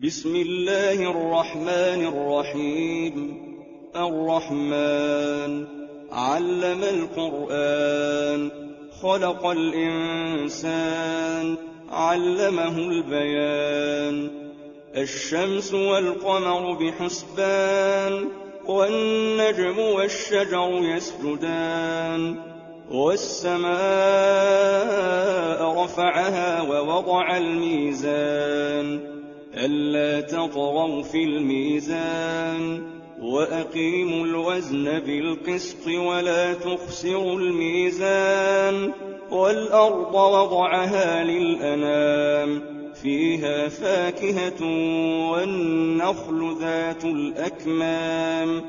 بسم الله الرحمن الرحيم. الرحمن علم القرآن، خلق الإنسان، علمه البيان. الشمس والقمر بحسبان، والنجم والشجر يسجدان. والسماء رفعها ووضع الميزان، ألا تطغوا في الميزان، وأقيموا الوزن بالقسط ولا تخسروا الميزان. والأرض وضعها للأنام، فيها فاكهة والنخل ذات الأكمام،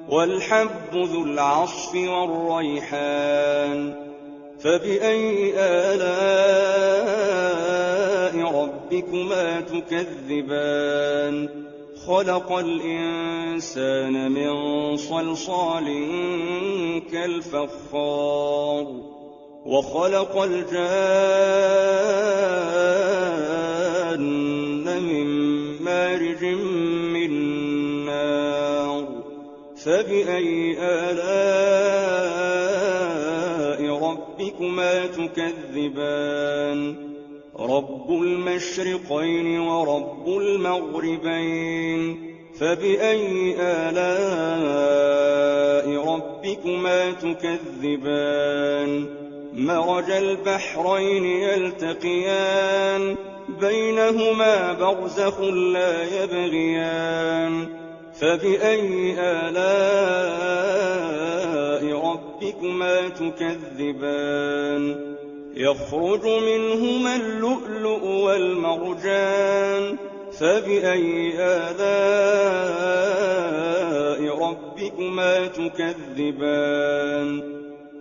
والحب ذو العصف والريحان. فبأي آلاء ربكما تكذبان؟ خلق الإنسان من صلصال كالفخار، وخلق الجان من مارج من نار. فبأي آلاء ربكما تكذبان؟ رب المشرقين ورب المغربين. فبأي آلاء ربكما تكذبان؟ مرج البحرين يلتقيان، بينهما برزخ لا يبغيان. فبأي آلاء ربكما تكذبان؟ يخرج منهما اللؤلؤ والمرجان. فبأي آلاء ربكما تكذبان؟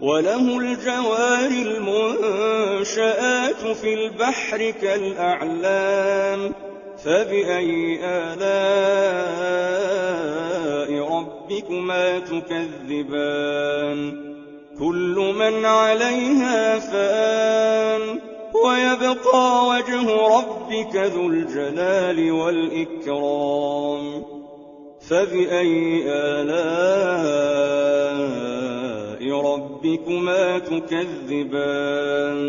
وله الجوار المنشآت في البحر كالأعلام. فبأي آلاء ربكما تكذبان؟ كل من عليها فان، ويبقى وجه ربك ذو الجلال والإكرام. فبأي آلاء ربكما تكذبان؟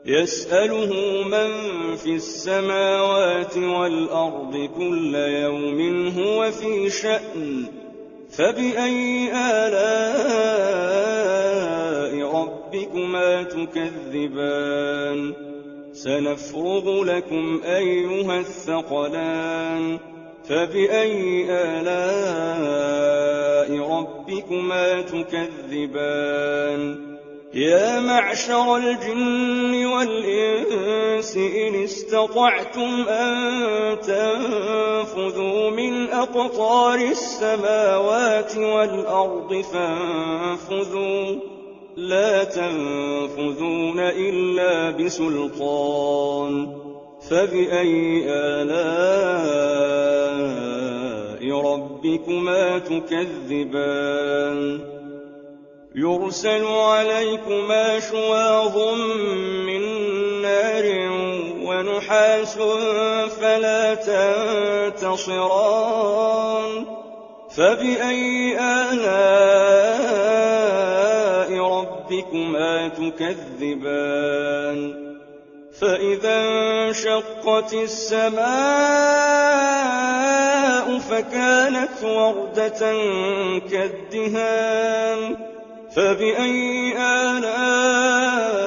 يسأله من في السماوات والأرض كل يوم هو في شأن. فبأي آلاء ربكما تكذبان؟ سنفرغ لكم أيها الثقلان. فبأي آلاء ربكما تكذبان؟ يا معشر الجن والإنس إن استطعتم أن تنفذوا من أقطار السماوات والأرض فانفذوا، لا تنفذون إلا بسلطان. فبأي آلاء ربكما تكذبان؟ يرسل عليكما شواظ من نار ونحاس فلا تنتصران. فبأي آلاء ربكما تكذبان؟ فإذا انشقت السماء فكانت وردة كالدهان. فبأي آلاء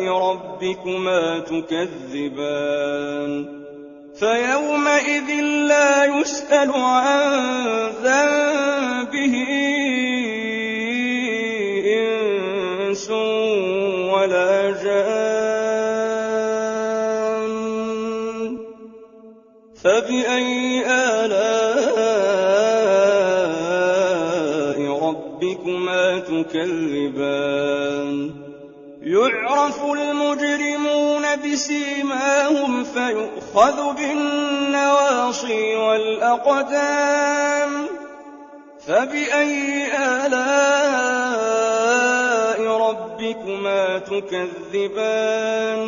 ربكما تكذبان؟ فيومئذ لا يسأل عن ذنبه إنس ولا جان. فبأي آلاء ربكما تكذبان؟ يعرف المجرمون بسيماهم فيؤخذ بالنواصي والأقدام. فبأي آلاء ربكما تكذبان؟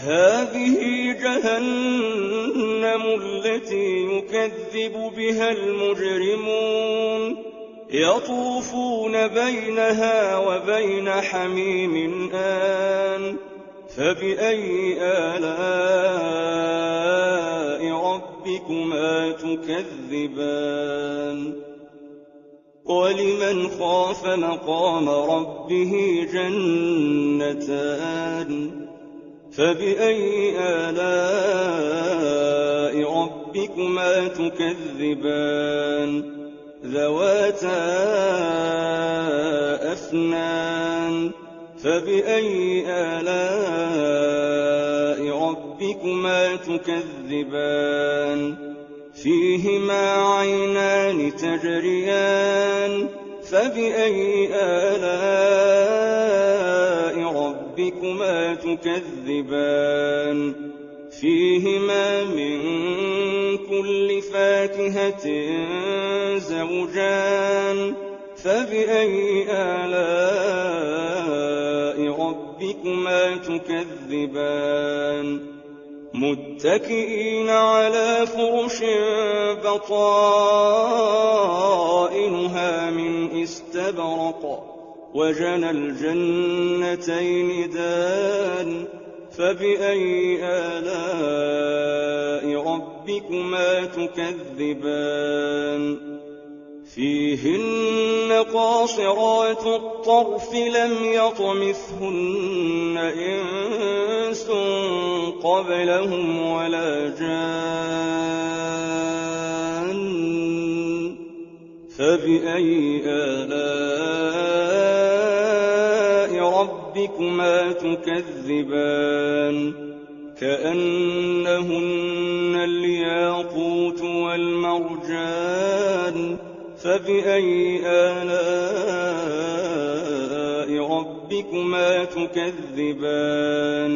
هذه جهنم جهنم التي يكذب بها المجرمون يطوفون بينها وبين حميم آن فبأي آلاء ربكما تكذبان ولمن خاف مقام ربه جنتان فبأي آلاء ربكما تكذبان ذواتا أفنان فبأي آلاء ربكما تكذبان فيهما عينان تجريان فبأي آلاء ربكما تكذبان فيهما من كل فاكهة زوجان فبأي آلاء ربكما تكذبان متكئين على فرش بطائنها من استبرق وجنى الجنتين دان فبأي آلاء ربكما تكذبان فيهن قاصرات الطرف لم يطمثهن إنس قبلهم ولا جان فبأي آلاء ربكما تكذبان كأنهن الياقوت والمرجان فبأي آلاء ربكما تكذبان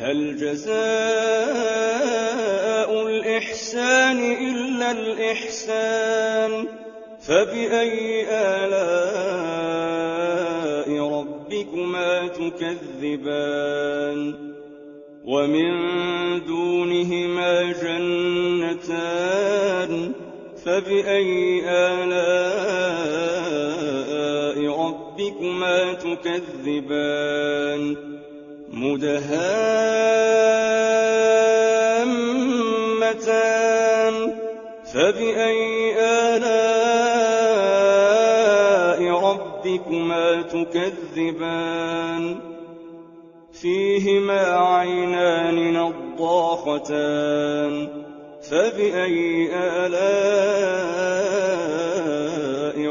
هل جزاء الإحسان إلا الإحسان فبأي آلاء ربكما تكذبان ومن دونهما جنتان فبأي آلاء ربكما تكذبان مدهامتان فبأي آلاء ربكما تكذبان فيهما عينان نضاختان فبأي آلاء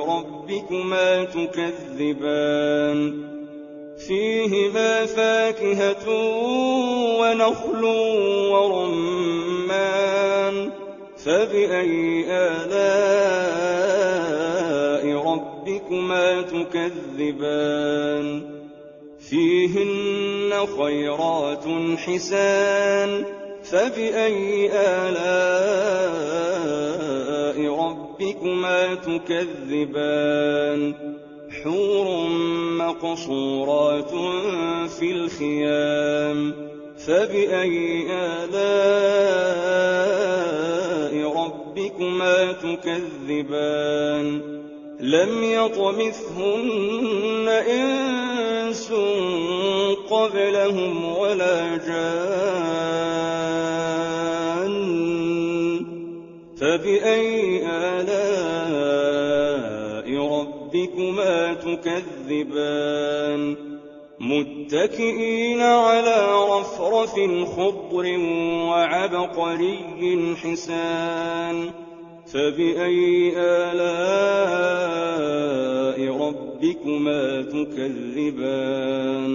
ربكما تكذبان فيهما فاكهة ونخل ورمان فبأي آلاء ربكما تكذبان فيهن خيرات حسان فبأي آلاء ربكما تكذبان حور مقصورات في الخيام فبأي آلاء ربكما تكذبان لم يطمثهن إنس قبلهم ولا جان فبأي آلاء ربكما تكذبان متكئين على رفرف خضر وعبقري حسان فبأي آلاء ربكما تكذبان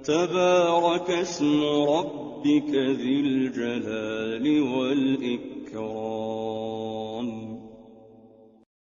تبارك اسم ربك ذي الجلال والإكرام